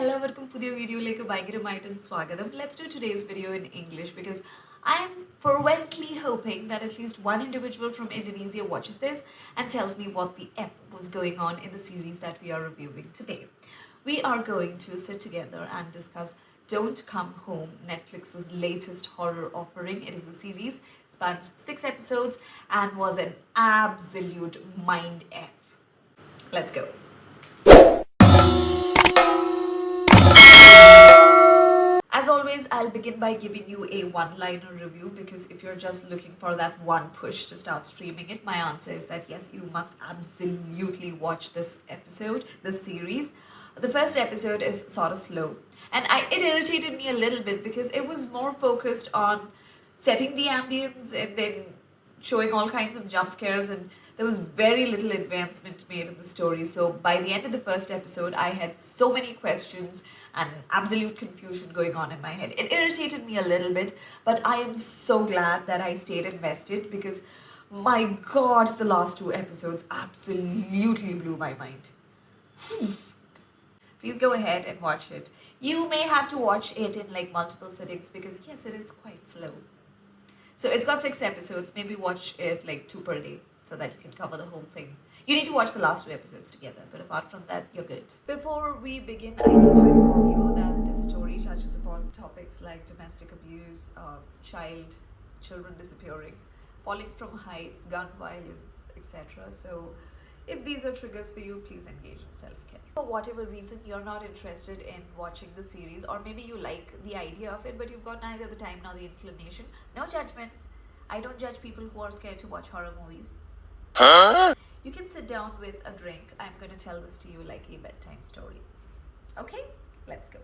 എല്ലാവർക്കും പുതിയ വീഡിയോയിലേക്ക് ഭയങ്കരമായിട്ടും സ്വാഗതം. Let's do today's video in English because I'm fervently hoping that at least one individual from Indonesia watches this and tells me what the F was going on in the series that we are reviewing today. We are going to sit together and discuss Don't Come Home, Netflix's latest horror offering. It is a series, spans 6 episodes and was an absolute mind F. Let's go. As always, I'll begin by giving you a one-liner review because if you're just looking for that one push to start streaming it, my answer is that yes, you must absolutely watch this episode, this series. The first episode is sort of slow and it irritated me a little bit because it was more focused on setting the ambience and then showing all kinds of jump scares, and there was very little advancement made in the story. So by the end of the first episode, I had so many questions and absolute confusion going on in my head. It irritated me a little bit, but I am so glad that I stayed invested because my god, the last 2 episodes absolutely blew my mind. Please go ahead and watch it. You may have to watch it in like multiple sittings because yes, it is quite slow. So it's got 6 episodes. Maybe watch it like 2 per day so that you can cover the whole thing. You need to watch the last 2 episodes together, but apart from that, you're good. Before we begin, I need to inform you that this story touches upon topics like domestic abuse, children disappearing, falling from heights, gun violence, etc. So if these are triggers for you, please engage in self-care. For whatever reason you're not interested in watching the series, or maybe you like the idea of it but you've got neither the time nor the inclination, no judgments. I don't judge people who are scared to watch horror movies. You can sit down with a drink. I'm going to tell this to you like a bedtime story. Okay, let's go.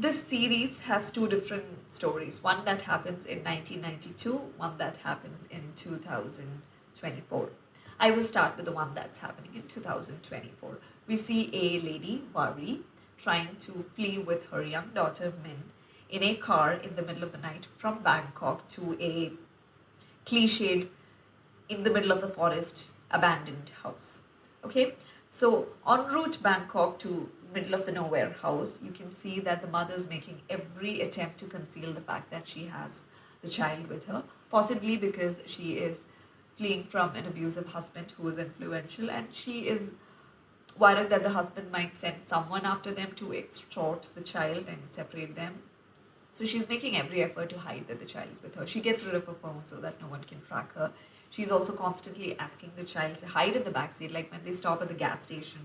This series has 2 different stories. One that happens in 1992, one that happens in 2024. I will start with the one that's happening in 2024. We see a lady, Wari, trying to flee with her young daughter, Min, in a car in the middle of the night from Bangkok to a cliched, in the middle of the forest, abandoned house. Okay, so en route Bangkok to middle of the nowhere house, you can see that the mother is making every attempt to conceal the fact that she has the child with her, possibly because she is fleeing from an abusive husband who is influential, and she is worried that the husband might send someone after them to extort the child and separate them. So she's making every effort to hide that the child is with her. She gets rid of her phone so that no one can track her. She's also constantly asking the child to hide in the backseat, like when they stop at the gas station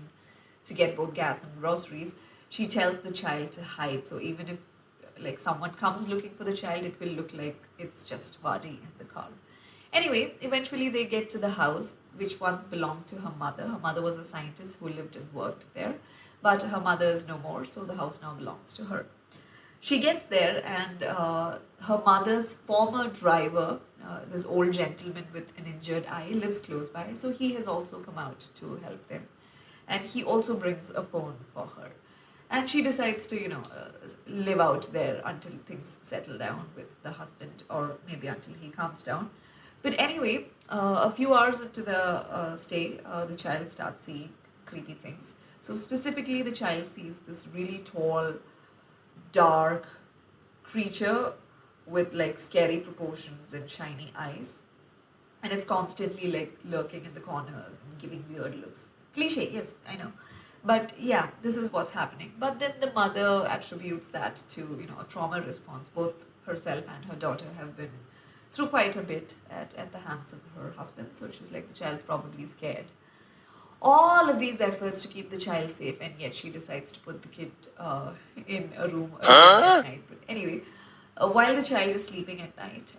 to get both gas and groceries, she tells the child to hide. So even if like someone comes looking for the child, it will look like it's just Wari in the car. Anyway, eventually they get to the house, which once belonged to her mother. Her mother was a scientist who lived and worked there, but her mother is no more, so the house now belongs to her. She gets there and her mother's former driver, this old gentleman with an injured eye, lives close by, so he has also come out to help them. And he also brings a phone for her. And she decides to, live out there until things settle down with the husband, or maybe until he calms down. But anyway, a few hours into the stay, the child starts seeing creepy things. So specifically, the child sees this really tall, dark creature with like scary proportions and shiny eyes, and it's constantly like lurking in the corners and giving weird looks. Cliche, yes, I know, but yeah, this is what's happening. But then the mother attributes that to a trauma response. Both herself and her daughter have been through quite a bit at the hands of her husband, so she's like, the child's probably scared. All of these efforts to keep the child safe, and yet she decides to put the kid in a room alone at night. But anyway, while the child is sleeping at night,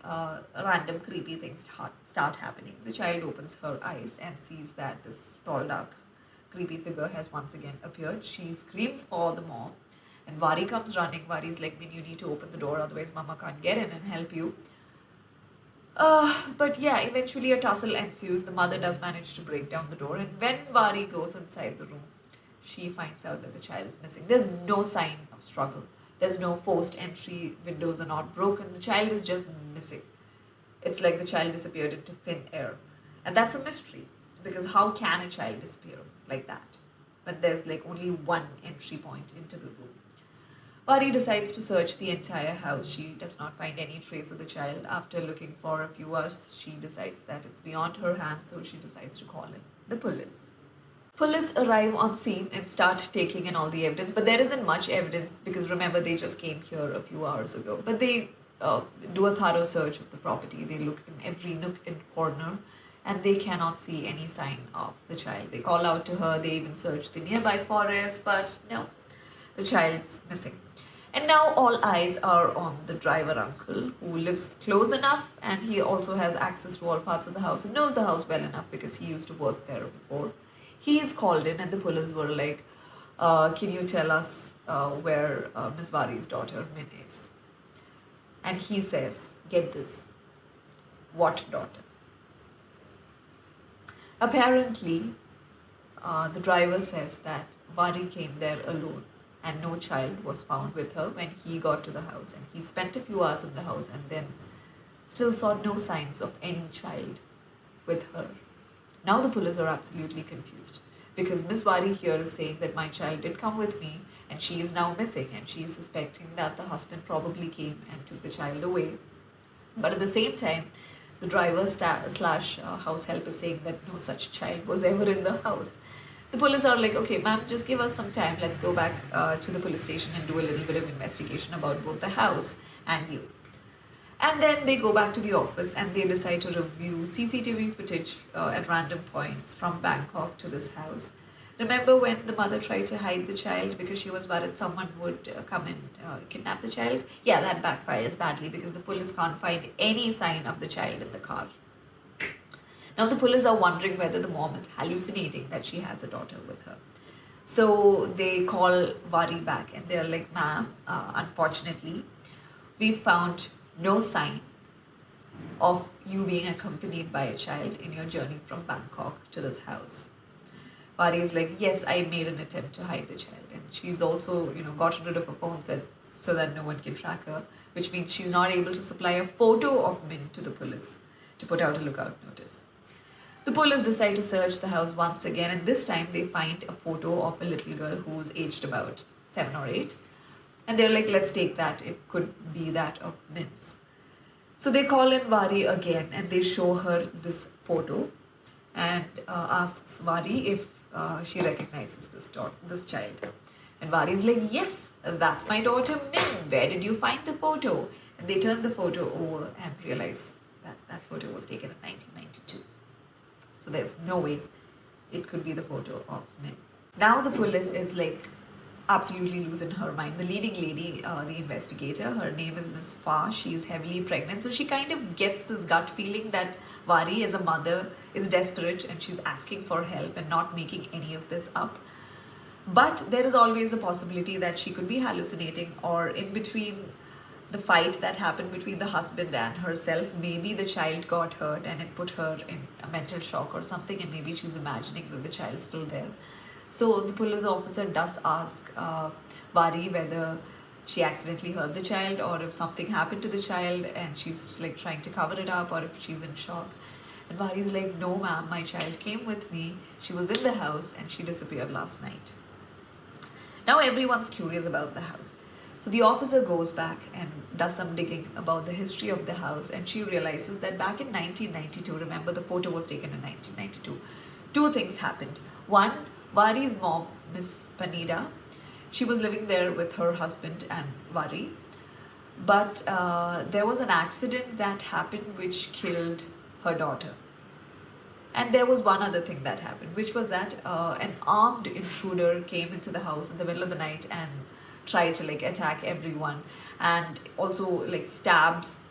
random creepy things start happening. The child opens her eyes and sees that this tall, dark, creepy figure has once again appeared. She screams for the mom, and Wari comes running. Wari's like, Min, you need to open the door, otherwise mama can't get in and help you. But yeah, eventually a tussle ensues. The mother does manage to break down the door, and when Wari goes inside the room, she finds out that the child is missing. There's no sign of struggle. There's no forced entry. Windows are not broken. The child is just missing. It's like the child disappeared into thin air. And that's a mystery, because how can a child disappear like that? but there's like only one entry point into the room. Pari decides to search the entire house. She does not find any trace of the child. After looking for a few hours, she decides that it's beyond her hands, so she decides to call in the police. Police arrive on scene and start taking in all the evidence, but there isn't much evidence because remember they just came here a few hours ago. But they do a thorough search of the property. They look in every nook and corner and they cannot see any sign of the child. They call out to her, they even search the nearby forest, but no, the child's missing. And now all eyes are on the driver uncle who lives close enough and he also has access to all parts of the house and knows the house well enough because he used to work there before. He is called in and the police were like, can you tell us where Ms. Vari's daughter Min is? And he says, get this, what daughter? Apparently, the driver says that Vari came there alone and no child was found with her when he got to the house. And he spent a few hours in the house and then still saw no signs of any child with her. Now the police are absolutely confused because Miss Vari here is saying that my child did come with me and she is now missing and she is suspecting that the husband probably came and took the child away. But at the same time, the driver slash house help is saying that no such child was ever in the house. The police are like, okay, ma'am, just give us some time. Let's go back to the police station and do a little bit of investigation about both the house and you. And then they go back to the office and they decide to review CCTV footage at random points from Bangkok to this house. Remember when the mother tried to hide the child because she was worried someone would come and kidnap the child? Yeah, that backfires badly because the police can't find any sign of the child in the car. Now the police are wondering whether the mom is hallucinating that she has a daughter with her. So they call Vari back and they're like, ma'am, unfortunately, we found no sign of you being accompanied by a child in your journey from Bangkok to this house. Vari is like, yes, I made an attempt to hide the child. And she's also, gotten rid of her phone so that no one can track her, which means she's not able to supply a photo of Min to the police to put out a lookout notice. The police decide to search the house once again, and this time they find a photo of a little girl who's aged about 7 or 8. And they're like, let's take that. It could be that of Min's. So they call in Vari again and they show her this photo and asks Vari if she recognizes this child. And Vari's like, yes, that's my daughter Min. Where did you find the photo? And they turn the photo over and realize that that photo was taken in 1992. So there's no way it could be the photo of Min. Now the police is like absolutely losing her mind. The leading lady, the investigator, her name is Miss Fa. She is heavily pregnant. So she kind of gets this gut feeling that Vari as a mother is desperate and she's asking for help and not making any of this up. But there is always a possibility that she could be hallucinating, or in between the fight that happened between the husband and herself, maybe the child got hurt and it put her in a mental shock or something, and maybe she's imagining that the child's still there. So the police officer does ask Vari whether she accidentally hurt the child or if something happened to the child and she's like trying to cover it up, or if she's in shock. And Vari's like, no ma'am, my child came with me. She was in the house and she disappeared last night. Now everyone's curious about the house. So the officer goes back and does some digging about the history of the house, and she realizes that back in 1992, remember the photo was taken in 1992, 2 things happened. One, Vari's mom, Miss Panida, she was living there with her husband and Vari, but there was an accident that happened which killed her daughter. And there was one other thing that happened, which was that an armed intruder came into the house in the middle of the night and tried to like attack everyone, and also like stabs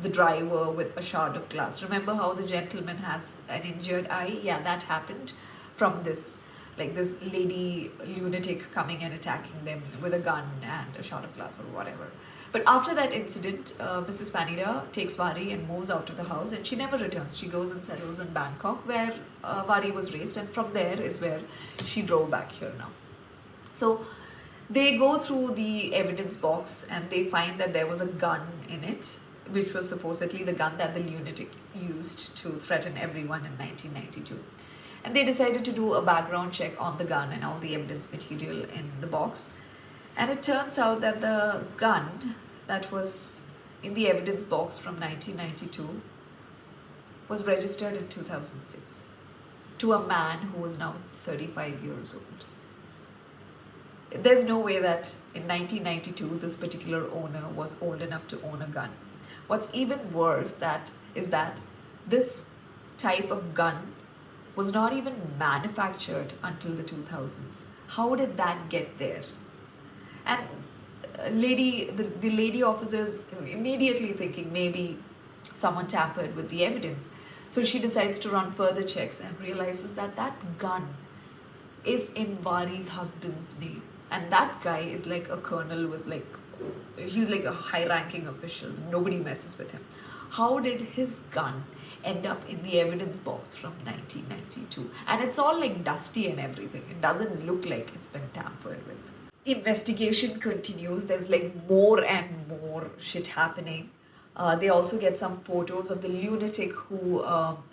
the driver with a shard of glass. Remember how the gentleman has an injured eye? Yeah, that happened from this lady lunatic coming and attacking them with a gun and a shard of glass or whatever. But after that incident, Mrs. Panida takes Vari and moves out of the house, and she never returns. She goes and settles in Bangkok where Vari was raised, and from there is where she drove back here now. So they go through the evidence box and they find that there was a gun in it, which was supposedly the gun that the lunatic used to threaten everyone in 1992. And they decided to do a background check on the gun and all the evidence material in the box. And it turns out that the gun that was in the evidence box from 1992 was registered in 2006 to a man who was now 35 years old. There's no way that in 1992 this particular owner was old enough to own a gun. What's even worse is that this type of gun was not even manufactured until the 2000s. How did that get there? And the lady officers immediately thinking maybe someone tampered with the evidence. So she decides to run further checks and realizes that that gun is in Vari's husband's name. And that guy is like a colonel with he's like a high-ranking official. Nobody messes with him. How did his gun end up in the evidence box from 1992? And it's all like dusty and everything. It doesn't look like it's been tampered with. Investigation continues. There's like more and more shit happening. They also get some photos of the lunatic who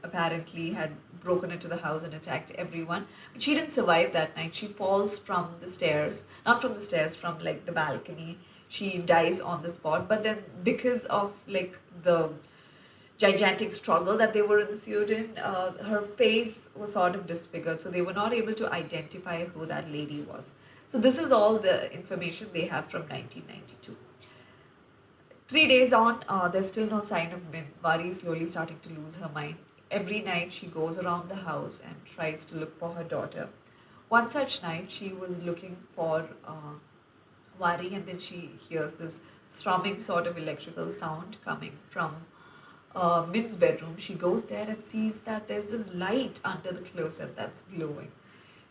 apparently had broken into the house and attacked everyone. But she didn't survive that night. She falls from the stairs, not from the stairs, from like the balcony. She dies on the spot. But then because of like the gigantic struggle that they were ensued in, her face was sort of disfigured. So they were not able to identify who that lady was. So this is all the information they have from 1992. 3 days on, there's still no sign of Min. Vari is slowly starting to lose her mind. Every night she goes around the house and tries to look for her daughter. One such night, she was looking for Vari, and then she hears this thrumming sort of electrical sound coming from Min's bedroom. She goes there and sees that there's this light under the closet that's glowing.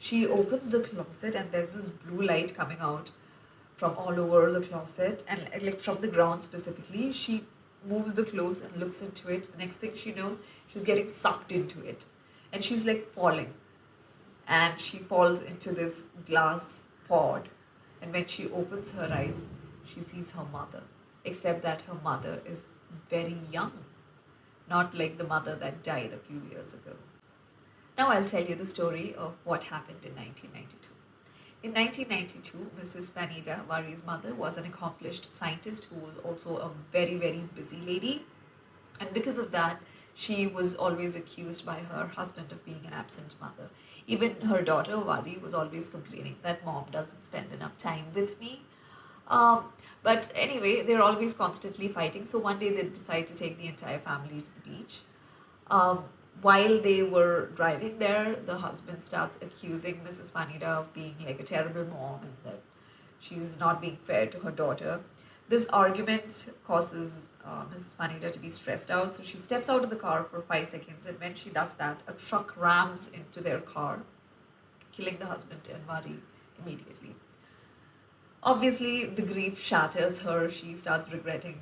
She opens the closet and there's this blue light coming out from all over the closet, and like from the ground specifically. She moves the clothes and looks into it. The next thing she knows, she's getting sucked into it, and she's like falling, and she falls into this glass pod. And when she opens her eyes, she sees her mother, except that her mother is very young, not like the mother that died a few years ago. Now I'll tell you the story of what happened in 1992. In 1992, Mrs. Panida, Vari's mother, was an accomplished scientist who was also a very, very busy lady. And because of that, she was always accused by her husband of being an absent mother. Even her daughter, Vari, was always complaining that mom doesn't spend enough time with me. But anyway, they're always constantly fighting. So one day they decide to take the entire family to the beach. While they were driving there, the husband starts accusing Mrs. Panida of being like a terrible mom and that she's not being fair to her daughter. This argument causes Mrs. Panida to be stressed out, so she steps out of the car for 5 seconds, and when she does that, a truck rams into their car, killing the husband and Vari immediately. Obviously, the grief shatters her. She starts regretting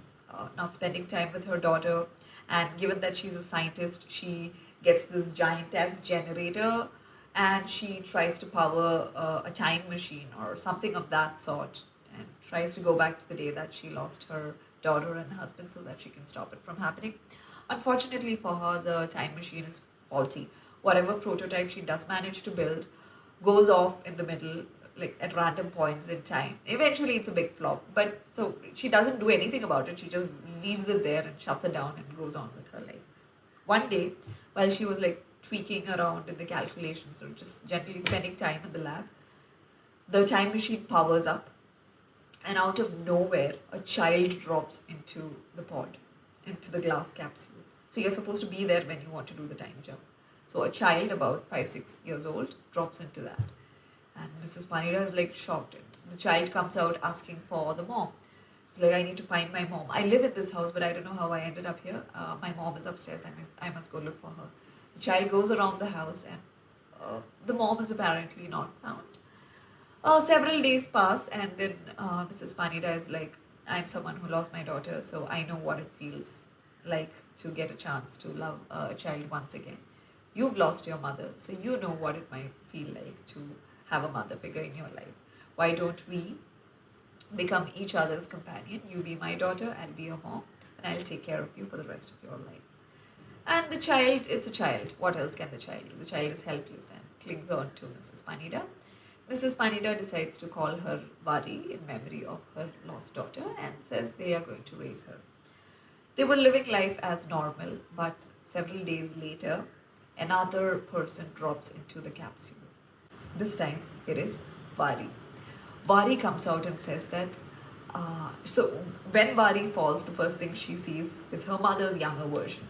not spending time with her daughter. And given that she's a scientist, she gets this giant-ass generator and she tries to power a time machine or something of that sort, and tries to go back to the day that she lost her daughter and husband so that she can stop it from happening. Unfortunately for her, the time machine is faulty. Whatever prototype she does manage to build goes off in the middle, like at random points in time. Eventually it's a big flop, but so she doesn't do anything about it. She just leaves it there and shuts it down and goes on with her life. One day, while she was like tweaking around in the calculations or just generally spending time in the lab, the time machine powers up, and out of nowhere a child drops into the pod, into the glass capsule. So you're supposed to be there when you want to do the time jump. So a child about 5-6 years old drops into that. And Mrs. Panida is like shocked. The child comes out asking for the mom. She's like, I need to find my mom. I live in this house, but I don't know how I ended up here. My mom is upstairs. I must go look for her. The child goes around the house and the mom is apparently not found. Several days pass, and then Mrs. Panida is like, I'm someone who lost my daughter, so I know what it feels like to get a chance to love a child once again. You've lost your mother, so you know what it might feel like to have a mother figure in your life. Why don't we become each other's companion? You be my daughter, I'll be your mom, and I'll take care of you for the rest of your life. And the child, it's a child. What else can the child do? The child is helpless and clings on to Mrs. Panida. Mrs. Panida decides to call her Vari in memory of her lost daughter and says they are going to raise her. They were living life as normal, but several days later, another person drops into the capsule. This time, it is Vari. Vari comes out and says that, so when Vari falls, the first thing she sees is her mother's younger version.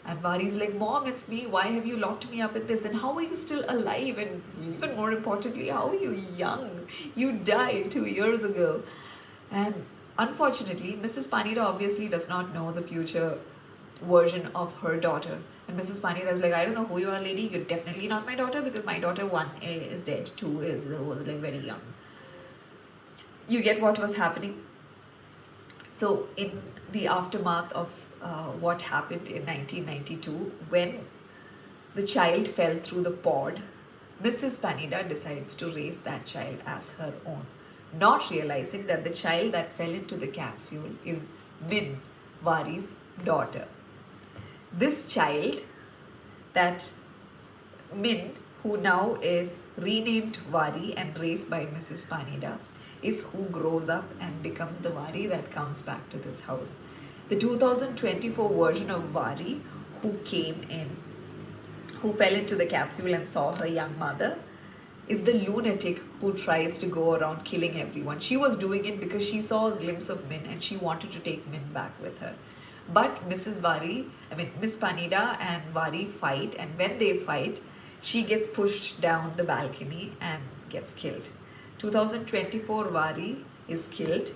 And Vari's like, Mom, it's me. Why have you locked me up in this? And how are you still alive? And even more importantly, how are you young? You died 2 years ago. And unfortunately, Mrs. Panida obviously does not know the future version of her daughter. And Mrs. Panida is like, I don't know who you are, lady. You're definitely not my daughter because my daughter, 1 is dead, 2 was like very young. You get what was happening? So in the aftermath of what happened in 1992, when the child fell through the pod, Mrs. Panida decides to raise that child as her own, not realizing that the child that fell into the capsule is Min, Vari's daughter. This child, that Min, who now is renamed Vari and raised by Mrs. Panida, is who grows up and becomes the Vari that comes back to this house. The 2024 version of Vari, who came in, who fell into the capsule and saw her young mother, is the lunatic who tries to go around killing everyone. She was doing it because she saw a glimpse of Min and she wanted to take Min back with her. But Miss Panida and Vari fight, and when they fight, she gets pushed down the balcony and gets killed. 2024 Vari is killed.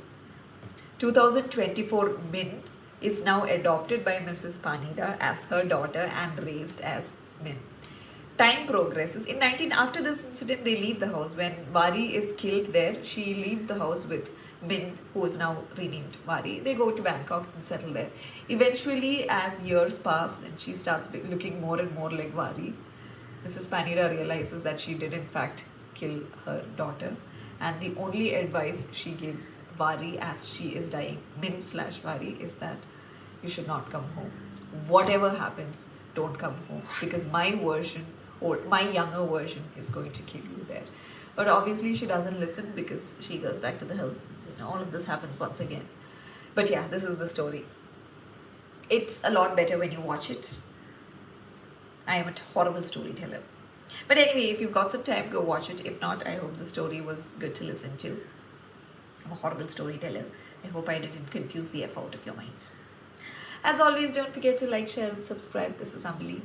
2024 Min is now adopted by Mrs. Panida as her daughter and raised as Min. Time progresses. After this incident, they leave the house. When Vari is killed there, she leaves the house with Min, who is now renamed Vari. They go to Bangkok and settle there. Eventually, as years pass and she starts looking more and more like Vari, Mrs. Panida realizes that she did in fact kill her daughter. And the only advice she gives Vari as she is dying, Min/Vari, is that you should not come home. Whatever happens, don't come home, because my version or my younger version is going to kill you there. But obviously she doesn't listen because she goes back to the house. All of this happens once again. But yeah, this is the story. It's a lot better when you watch it. I am a horrible storyteller. But anyway, if you've got some time, go watch it. If not, I hope the story was good to listen to. I'm a horrible storyteller. I hope I didn't confuse the F out of your mind. As always, don't forget to like, share and subscribe. This is Ambali.